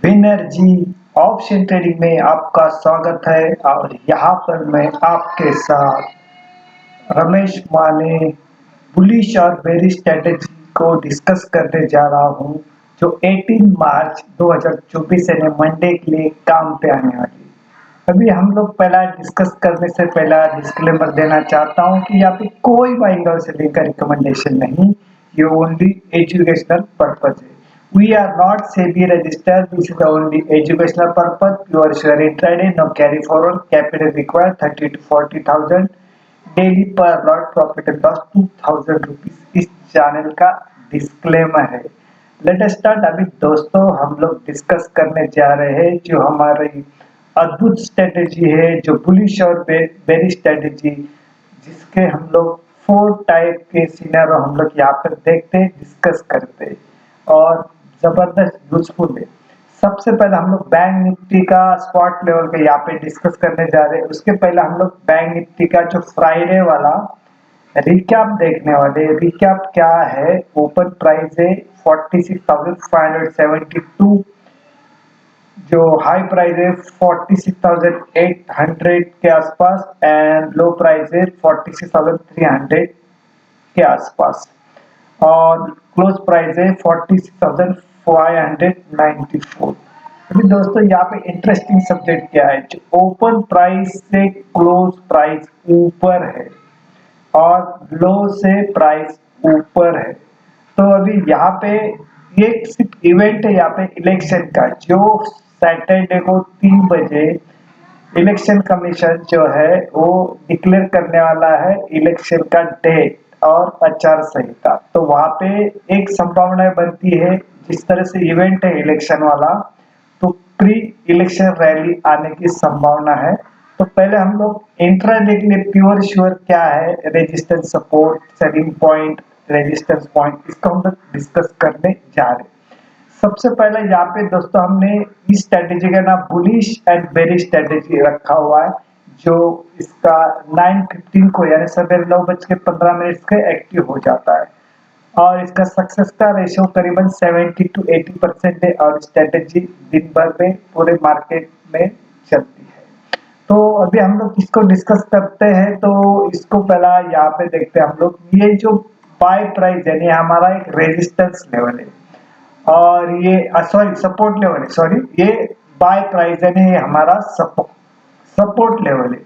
Winner जी option trading में आपका स्वागत है और यहाँ पर मैं आपके साथ रमेश माने बुलिश और बेरिश स्ट्रेटेजी को डिस्कस करने जा रहा हूँ जो 18 मार्च 2024 यानी मंडे के लिए काम पे आने वाली है। अभी हम लोग पहला डिस्कस करने से पहला डिस्क्लेमर देना चाहता हूँ कि यहाँ पे कोई बाइंग और सेलिंग का रिकमेंडेशन नहीं, ये ओनली एजुकेशनल पर्पज है। We are not SEBI registered. This is only educational purpose. Pure share intraday. No carry forward. Capital required 30 to 40,000. Daily पर lot profit and loss 2000 rupees इस channel का disclaimer है। Let us start. अभी दोस्तों हम लोग discuss करने जा रहे हैं जो हमारी अद्भुत स्ट्रेटेजी है, जो बुलिश और बेरिश स्ट्रेटेजी, जिसके हम लोग 4 टाइप के सिनेरियो हम लोग यहाँ पर देखते हैं, डिस्कस करते हैं और जबरदस्त यूजफुल है। सबसे पहले हम लोग बैंक निफ्टी का स्पॉट लेवल पे यहाँ पे डिस्कस करने जा रहे हैं। उसके पहले हम लोग बैंक निफ्टी का जो फ्राइडे वाला रिकैप देखने वाले। रिकैप क्या है? ओपन प्राइस है 46,572, जो हाई प्राइस है 46,800 के आसपास एंड लो प्राइस है 46,300 के आसपास और क्लोज प्राइस है 46,594। अभी दोस्तों यहाँ पे इंटरेस्टिंग सब्जेक्ट क्या है, जो ओपन प्राइस से क्लोज प्राइस ऊपर है और लो से प्राइस ऊपर है। तो अभी यहाँ पे ये सिर्फ इवेंट है यहाँ पे इलेक्शन का, जो सैटरडे को 3 बजे इलेक्शन कमीशन जो है वो डिक्लेयर करने वाला है इलेक्शन का डेट और आचार संहिता। तो वहां पे एक संभावना बनती है, जिस तरह से इवेंट है इलेक्शन वाला, तो प्री इलेक्शन रैली आने की संभावना है। तो पहले हम लोग इंट्राडे के लिए प्योर श्योर क्या है, resistance, support, selling point, resistance point, इसको हम लोग डिस्कस करने जा रहे हैं। सबसे पहले यहाँ पे दोस्तों हमने इस स्ट्रेटेजी का नाम बुलिश एंड बेरिश स्ट्रेटेजी रखा हुआ है, जो इसका 9:15 को यानी सवेरे 9:15 के एक्टिव हो जाता है और इसका सक्सेस का रेशियो करीबन 70 to 80% है और स्ट्रेटेजी दिन भर में पूरे मार्केट में चलती है। तो अभी हम लोग इसको डिस्कस करते हैं। तो इसको पहला यहाँ पे देखते हैं हम लोग, ये जो बाय प्राइस यानी हमारा एक रेजिस्टेंस लेवल है और ये सॉरी सपोर्ट लेवल है, सॉरी ये बाय प्राइस यानी हमारा सपोर्ट लेवल है,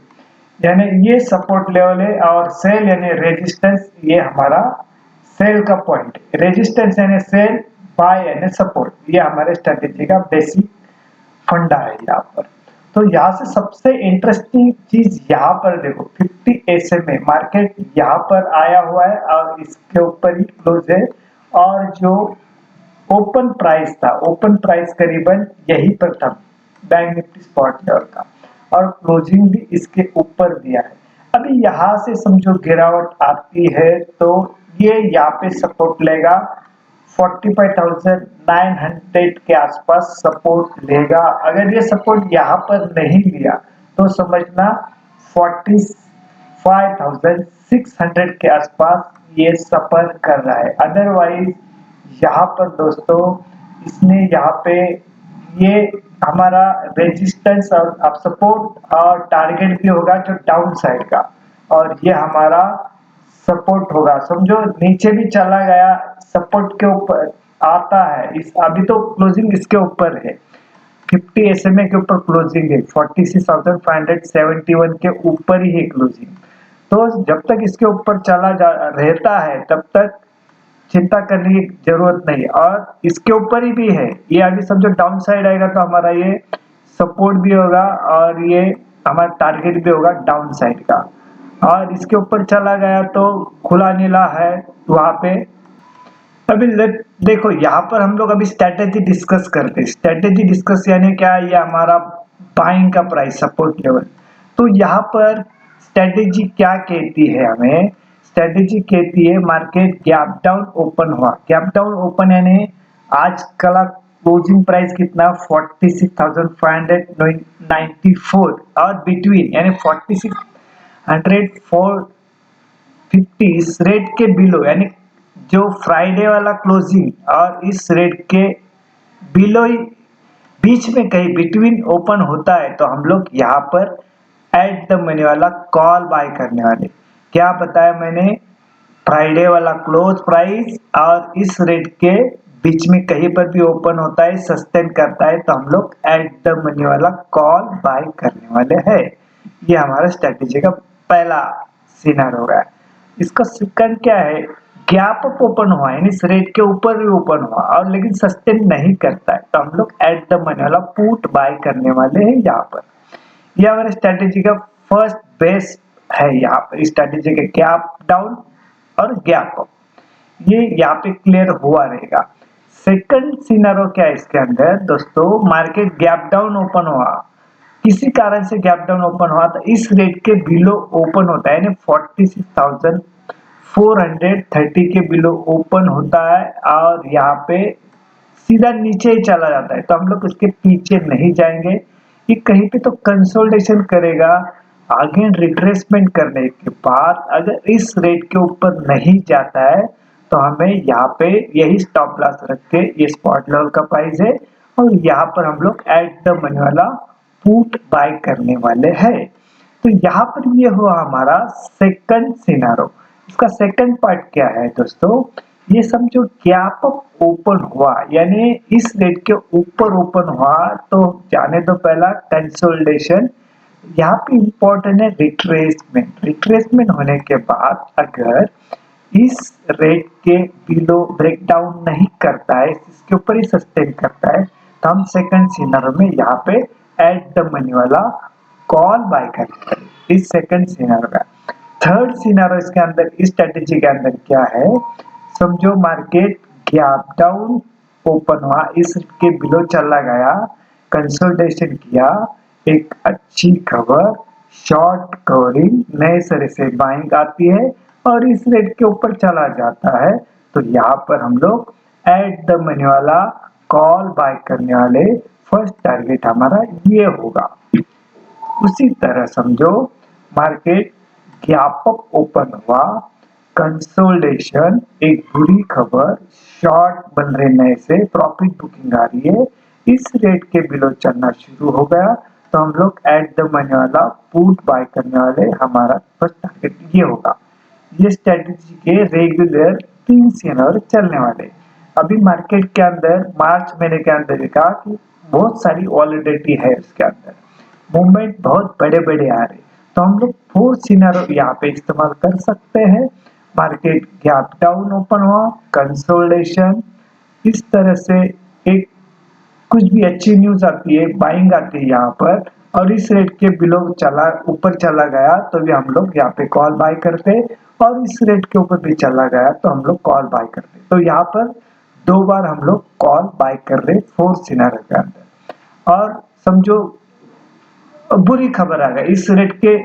यानी ये सपोर्ट लेवल है और सेल यानी रेजिस्टेंस ये हमारा सेल का पॉइंट है। रेजिस्टेंस यानी सेल, बाय यानी सपोर्ट, ये हमारे स्ट्रेटेजी का बेसिक फंडा है यहाँ पर। तो यहाँ से सबसे इंटरेस्टिंग चीज यहाँ पर देखो, 50 SMA मार्केट यहाँ पर आया हुआ है और इसके ऊपर ही क्लोज है और जो ओपन प्राइस था, ओपन प्राइस करीबन यही पर था बैंक निफ्टी स्पॉट लेवल का और क्लोजिंग भी इसके ऊपर दिया है। अभी यहाँ से समझो गिरावट आती है तो ये यहाँ पे सपोर्ट लेगा 45,900 के आसपास सपोर्ट लेगा। अगर ये सपोर्ट यहाँ पर नहीं लिया तो समझना 45,600 के आसपास ये सफर कर रहा है। अदरवाइज यहाँ पर दोस्तों इसने यहाँ पे ये हमारा रेजिस्टेंस और अब सपोर्ट और टारगेट भी होगा जो डाउन साइड का, और ये हमारा सपोर्ट होगा। समझो नीचे भी चला गया सपोर्ट के ऊपर आता है, इस अभी तो क्लोजिंग इसके ऊपर है, 50 SMA के ऊपर क्लोजिंग है, 46,571 के ऊपर ही है क्लोजिंग। तो जब तक इसके ऊपर चला जा रहता है तब तक चिंता करने की जरूरत नहीं, और इसके ऊपर ही भी है ये। अभी समझो डाउन साइड आएगा तो हमारा ये सपोर्ट भी होगा और ये हमारा टारगेट भी होगा डाउन साइड का, और इसके ऊपर चला गया तो खुला नीला है वहां पे। अभी देखो यहाँ पर हम लोग अभी स्ट्रेटेजी डिस्कस करते हैं। स्ट्रेटेजी डिस्कस यानी क्या, ये हमारा बाइंग का प्राइस सपोर्ट लेवल। तो यहाँ पर स्ट्रेटेजी क्या कहती है हमें, स्ट्रेटेजी कहती है मार्केट गैप डाउन ओपन हुआ, गैप डाउन ओपन यानी आज कल क्लोजिंग प्राइस कितना 46,594 और बिटवीन यानी 46,150 इस रेट के बिलो, यानी जो फ्राइडे वाला क्लोजिंग और इस रेट के बिलो बीच में कहीं बिटवीन ओपन होता है तो हम लोग यहाँ पर एट द मनी वाला कॉल बाय करने वाले। क्या बताया मैंने, फ्राइडे वाला क्लोज प्राइस और इस रेट के बीच में कहीं पर भी ओपन होता है, सस्टेन करता है, तो हम लोग एट द मनी वाला कॉल बाय करने वाले हैं। ये हमारा स्ट्रेटेजी का पहला सिनार हो रहा है। इसका सेकंड क्या है, गैप अप ओपन हुआ यानी इस रेट के ऊपर भी ओपन हुआ और लेकिन सस्टेन नहीं करता है, तो हम लोग एट द मनी वाला पुट बाय करने वाले हैं यहाँ पर। ये हमारे स्ट्रेटेजी का फर्स्ट बेस है। यहाँ पर स्ट्रेटेजी के गैप डाउन और गैप अप, ये यहाँ पे क्लियर हुआ रहेगा। सेकंड सिनारो क्या है इसके अंदर दोस्तों, मार्केट गैप डाउन ओपन हुआ, किसी कारण से गैप डाउन ओपन हुआ तो इस रेट के बिलो ओपन होता है यानी 46,430 के बिलो ओपन होता है और यहाँ पे सीधा नीचे ही चला जाता है, तो हम लोग उसके पीछे नहीं जाएंगे। ये कहीं पे तो कंसोलिडेशन करेगा, अगेन रिट्रेसमेंट करने के बाद अगर इस रेट के ऊपर नहीं जाता है तो हमें यहाँ पे यही स्टॉप लॉस रख के, ये स्पॉट लेवल का प्राइस है और यहाँ पर हम लोग एट द मनी वाला पुट बाय करने वाले हैं। तो यहाँ पर ये हुआ हमारा सेकंड सिनारो। इसका सेकंड पार्ट क्या है दोस्तों, ये समझो गैप अप ओपन हुआ यानी इस रेट के ऊपर ओपन हुआ तो जाने दो पहला कंसोलिडेशन। यहाँ पे इंपॉर्टेंट है रिट्रेसमेंट। रिट्रेसमेंट होने के बाद अगर इस रेट के बिलो ब्रेकडाउन नहीं करता है, इसके ऊपर ही सस्टेन करता है, तो हम सेकंड सिनारो में यहाँ पे एट द मनी वाला कॉल बाय करते हैं इस सेकंड सिनारो का। थर्ड सिनारो इसके अंदर, इस स्ट्रेटेजी के अंदर क्या है, समझो मार्केट गैप डाउन ओपन हुआ, इसके बिलो चला गया, कंसोलिडेशन किया, एक अच्छी खबर शॉर्ट कवरिंग नए सिरे से बाइंग आती है और इस रेट के ऊपर चला जाता है, तो यहाँ पर हम लोग एट द मनी वाला कॉल बाय करने वाले। फर्स्ट टारगेट हमारा ये होगा। उसी तरह समझो मार्केट गैप अप ओपन हुआ, कंसोलिडेशन, एक बुरी खबर, शॉर्ट बन रहे नए से, प्रॉफिट बुकिंग आ रही है, इस रेट के बिलो चलना शुरू हो गया तो हम लोग एट द मनी वाला पुट बाय करने वाले। हमारा फर्स्ट टारगेट ये होगा। ये स्ट्रेटेजी के रेगुलर 3 सिनारो चलने वाले। अभी मार्केट के अंदर मार्च महीने के अंदर देखा कि बहुत सारी वॉलिडिटी है, उसके अंदर मूवमेंट बहुत बड़े बड़े आ रहे, तो हम लोग 4 सिनारो यहाँ पे इस्तेमाल कर सकते हैं। मार्केट गैप डाउन ओपन हुआ, कंसोलिडेशन, इस तरह से एक कुछ भी अच्छी न्यूज आती है, बाइंग आती है यहाँ पर और इस रेट के बिलो चला ऊपर चला गया तो भी हम लोग यहाँ पे कॉल बाय करते, और इस रेट के ऊपर भी चला गया तो हम लोग कॉल बाय करते। तो यहाँ पर 2 बार हम लोग कॉल बाय कर रहे 4 सिनारो के अंदर। और समझो बुरी खबर आ गई, इस रेट के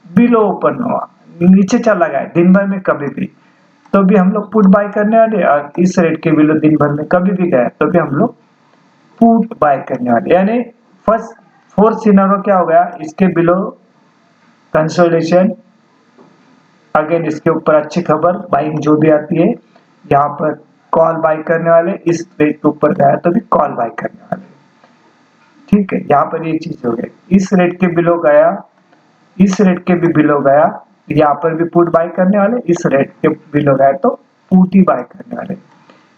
बिलो ओपन हुआ, नीचे चला गया दिन भर में कभी भी, तो भी हम लोग पुट बाय करने वाले, और इस रेट के बिलो दिन भर में कभी भी गया तो भी हम लोग पुट बाय करने वाले। यानी फर्स्ट 4 सिनारो क्या हो गया, इसके बिलो कंसोलिडेशन, अगेन इसके ऊपर अच्छी खबर बाइंग जो भी आती है, यहाँ पर कॉल बाय करने वाले, इस रेट के ऊपर गया तो भी कॉल बाय करने वाले। ठीक है, यहाँ पर ये चीज हो गई, इस रेट के बिलो गया, इस रेट के भी बिलो गया, यहाँ पर भी पुट बाय करने वाले, इस रेट के बिलो गया तो पुट ही बाय करने वाले।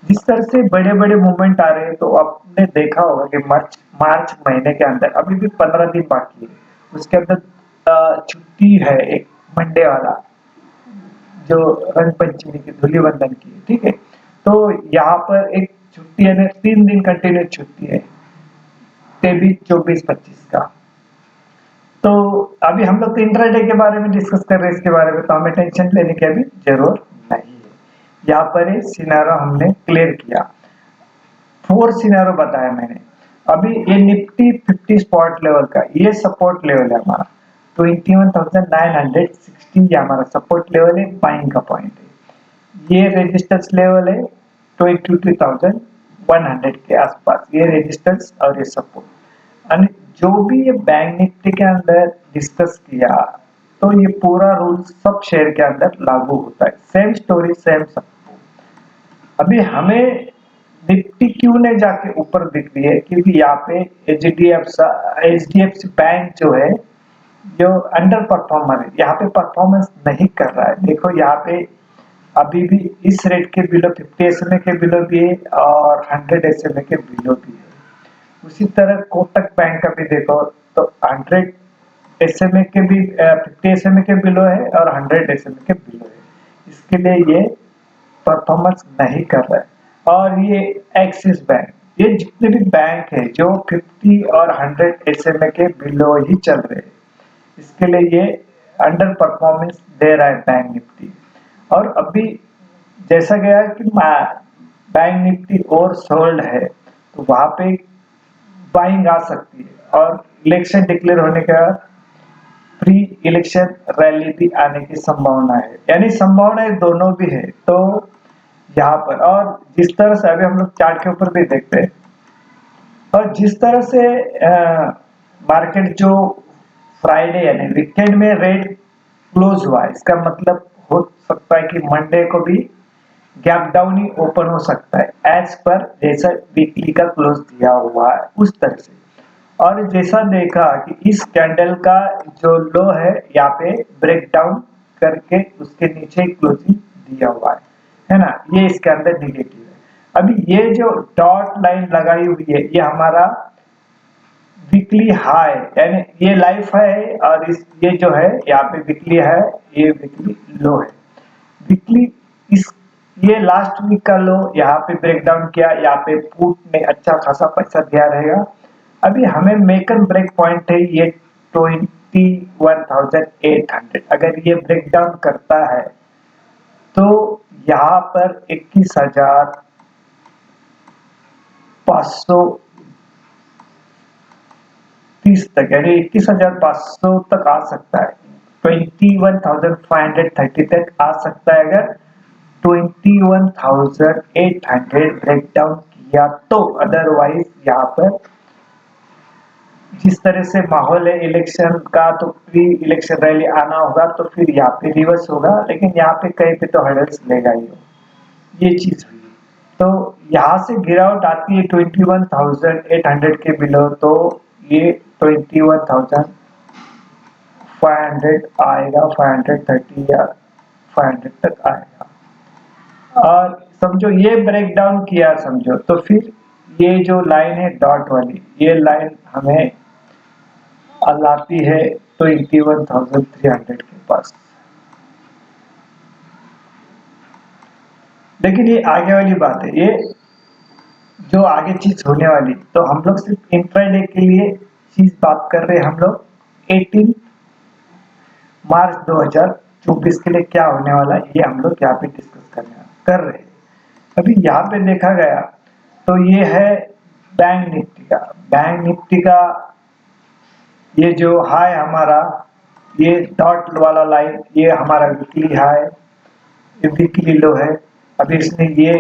जिस तरह से बड़े बड़े मूवमेंट आ रहे हैं, तो आपने देखा होगा कि मार्च महीने के अंदर अभी भी 15 दिन बाकी है, उसके अंदर छुट्टी है एक मंडे वाला, जो रंग पंचमी की धूलिवंदन की, ठीक है, तो यहाँ पर एक छुट्टी है, 3 दिन कंटिन्यू छुट्टी है, 23, 24, 25 का। तो अभी हम लोग तो इंट्राडे के बारे में डिस्कस कर रहे हैं, इसके बारे में तो हमें टेंशन लेने की अभी जरूरत नहीं है। यहाँ पर सिनारो हमने क्लियर किया, 4 सिनारो बताया मैंने। अभी ये निफ्टी 50 स्पॉट लेवल का ये सपोर्ट लेवल है हमारा, 21,960 ये हमारा सपोर्ट लेवल है, बाइंग का पॉइंट है। ये रेजिस्टेंस लेवल है 22,100 के आसपास, ये रेजिस्टेंस और ये सपोर्ट। और जो भी ये बैंक निफ्टी के अंदर डिस्कस किया, तो ये पूरा रूल सब शेयर के अंदर लागू होता है, सेम स्टोरी सेम सब। अभी हमें निफ्टी क्यों नहीं जाके ऊपर दिख रही है, क्योंकि यहाँ पे एचडीएफसी बैंक जो है जो अंडर परफॉर्मर है, यहाँ पे परफॉर्मेंस नहीं कर रहा है। देखो यहाँ पे अभी भी इस रेट के बिलो 50 SMA के बिलो भी है और 100 SMA के बिलो भी है। उसी तरह कोटक बैंक का भी देखो तो 100 SMA के भी 50 SMA के बिलो है और 100 SMA के बिलो है। इसके लिए ये परफॉर्मेंस नहीं कर रहा है। और ये एक्सिस बैंक, ये जितने भी बैंक है जो 50 और 100 SMA के बिलो ही चल रहे हैं, इसके लिए ये अंडर परफॉर्मेंस दे रहा है बैंक निफ्टी। और अभी जैसा गया कि बैंक निफ्टी और सोल्ड है, तो वहां पे बाइंग आ सकती है। और इलेक्शन डिक्लेयर होने के बाद प्री इलेक्शन रैली भी आने की संभावना है, यानी संभावनाएं दोनों भी है। तो यहाँ पर और जिस तरह से अभी हम लोग चार्ट के ऊपर भी देखते हैं, और जिस तरह से मार्केट जो फ्राइडे यानी वीकेंड में रेट क्लोज हुआ है, इसका मतलब हो सकता है कि मंडे को भी गैप डाउन ही ओपन हो सकता है एज पर जैसा वीकली का क्लोज दिया हुआ है उस तरह से। और जैसा देखा कि इस कैंडल का जो लो है यहाँ पे ब्रेक डाउन करके उसके नीचे क्लोजिंग दिया हुआ है ना, ये इसके अंदर निगेटिव है। अभी ये जो डॉट लाइन लगाई हुई है ये हमारा वीकली हाई, यानी ये लाइफ है और इस ये जो है यहाँ पे वीकली है, ये वीकली लो है। वीकली इस ये लास्ट वीक का लो यहाँ पे ब्रेक डाउन किया, यहाँ पे पुट में अच्छा खासा पैसा दिया रहेगा। अभी हमें मेक एंड ब्रेक पॉइंट है ये 21,800, अगर ये ब्रेक डाउन करता है तो यहाँ पर 21,530 तक, यानी 21,500 तक आ सकता है। 21,530 तक आ सकता है अगर 21,800 ब्रेक डाउन किया तो। अदरवाइज यहाँ पर जिस तरह से माहौल है इलेक्शन का, तो प्री इलेक्शन रैली आना होगा तो फिर यहाँ पे रिवर्स होगा, लेकिन यहाँ पे कहीं पे तो हर्डल्स लेगा ही हो। ये चीज हुई तो यहाँ से गिरावट आती है 21,800 के बिलो, तो ये 21,500 आएगा, 530 या 500 तक आएगा। और समझो ये ब्रेक डाउन किया समझो, तो फिर ये जो लाइन है डॉट वाली, ये लाइन हमें लाती है 21,300 के पास। लेकिन ये आगे वाली बात है, ये जो आगे चीज होने वाली, तो हम लोग सिर्फ इंट्राडे के लिए चीज बात कर रहे हैं। हम लोग 18 मार्च 2024 के लिए क्या होने वाला है ये हम लोग यहाँ पे डिस्कस कर रहे हैं। अभी यहाँ पे देखा गया तो ये है बैंक निफ्टी का। बैंक निफ्टी का ये जो हाई हमारा, ये डॉट वाला लाइन, ये हमारा वीकली हाई, ये वीकली लो है। अभी इसने ये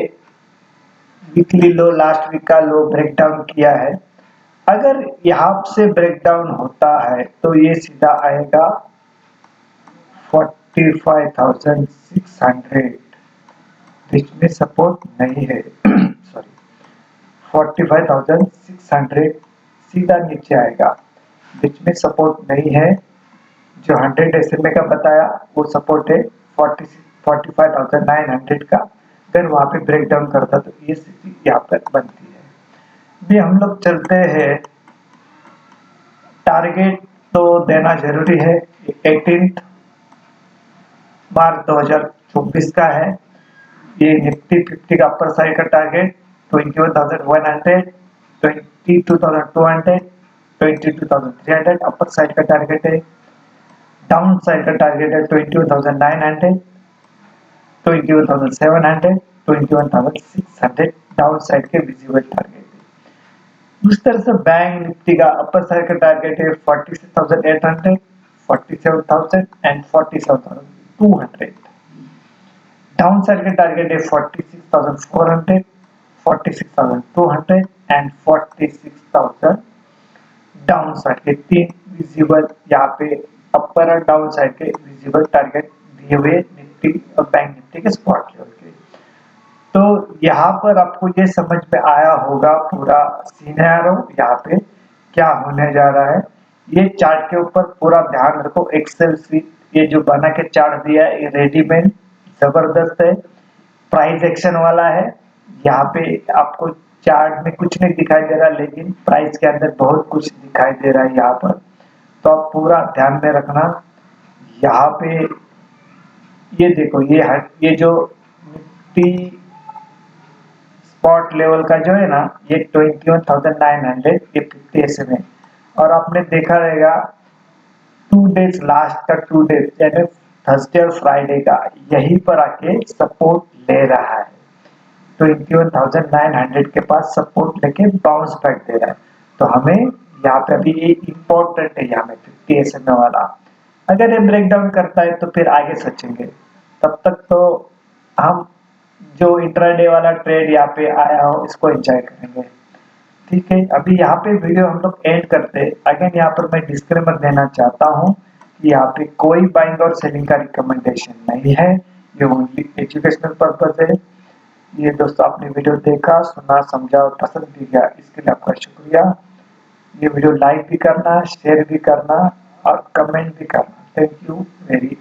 वीकली लो लास्ट वीक का लो ब्रेक डाउन किया है। अगर यहाँ से ब्रेक डाउन होता है तो ये सीधा आएगा 45,600, बीच में सपोर्ट नहीं है सॉरी 45,600 सीधा नीचे आएगा, बीच में सपोर्ट नहीं है। जो 100 SMA का बताया वो सपोर्ट है 45,900 का। अगर वहां पे ब्रेक डाउन करता तो ये स्थिति यहाँ पर बनती है। भी हम लोग चलते हैं, टारगेट तो देना जरूरी है। 18 मार्च 2024 का है। ये निफ्टी 50 का अपर साइड का टारगेट 21,100, 22,200, 22,300 अपर साइड का टारगेट है। डाउन साइड का टारगेट है 21,900, 21,700, 21,600 डाउन साइड के विजिबल टारगेट है। उस तरह से बैंक निफ्टी का अपर साइड का टारगेट है 46,800, 47,000 एंड 47,200। डाउन साइड का टारगेट है 46,400, 46,200 एंड 46,000। डाउन साइड के तीन विजिबल यहाँ पे अपर और डाउन साइड के विजिबल टारगेट दिए हुए निफ्टी और बैंक निफ्टी के स्पॉट लेवल के। तो यहाँ पर आपको ये समझ में आया होगा पूरा सिनेरियो यहाँ पे क्या होने जा रहा है। ये चार्ट के ऊपर पूरा ध्यान रखो। एक्सेल सीट ये जो बना के चार्ट दिया है ये रेडीमेड जबरदस्त है, प्राइस एक्शन वाला है। यहाँ पे आपको चार्ट में कुछ नहीं दिखाई दे रहा, लेकिन प्राइस के अंदर बहुत कुछ दिखाई दे रहा है यहाँ पर। तो आप पूरा ध्यान में रखना। यहाँ पे ये देखो, ये जो निफ्टी स्पॉट लेवल का जो है ना, ये 21,900 ये 50 SMA है। और आपने देखा रहेगा 2 डेज लास्ट का 2 डेज यानी थर्सडे और फ्राइडे का यहीं पर आके सपोर्ट ले रहा है। 21,900 के पास सपोर्ट लेके बाउंस बैक दे रहा है। तो हमें यहाँ पे अभी ये इम्पोर्टेंट है, यहाँ में 50 SMA वाला अगर ये ब्रेक डाउन करता है तो फिर आगे सोचेंगे। तब तक तो हम जो इंट्राडे वाला ट्रेड यहाँ पे आया हो इसको एंजॉय करेंगे। ठीक है, अभी यहाँ पे वीडियो हम लोग एंड करते हैं। अगेन यहाँ पर मैं डिस्क्लेमर देना चाहता हूँ कि यहाँ पे कोई बाइंग और सेलिंग का रिकमेंडेशन नहीं है, ये ओनली एजुकेशनल पर्पज है। ये दोस्तों आपने वीडियो देखा, सुना, समझा और पसंद भी किया, इसके लिए आपका शुक्रिया। ये वीडियो लाइक भी करना, शेयर भी करना और कमेंट भी करना। Thank you very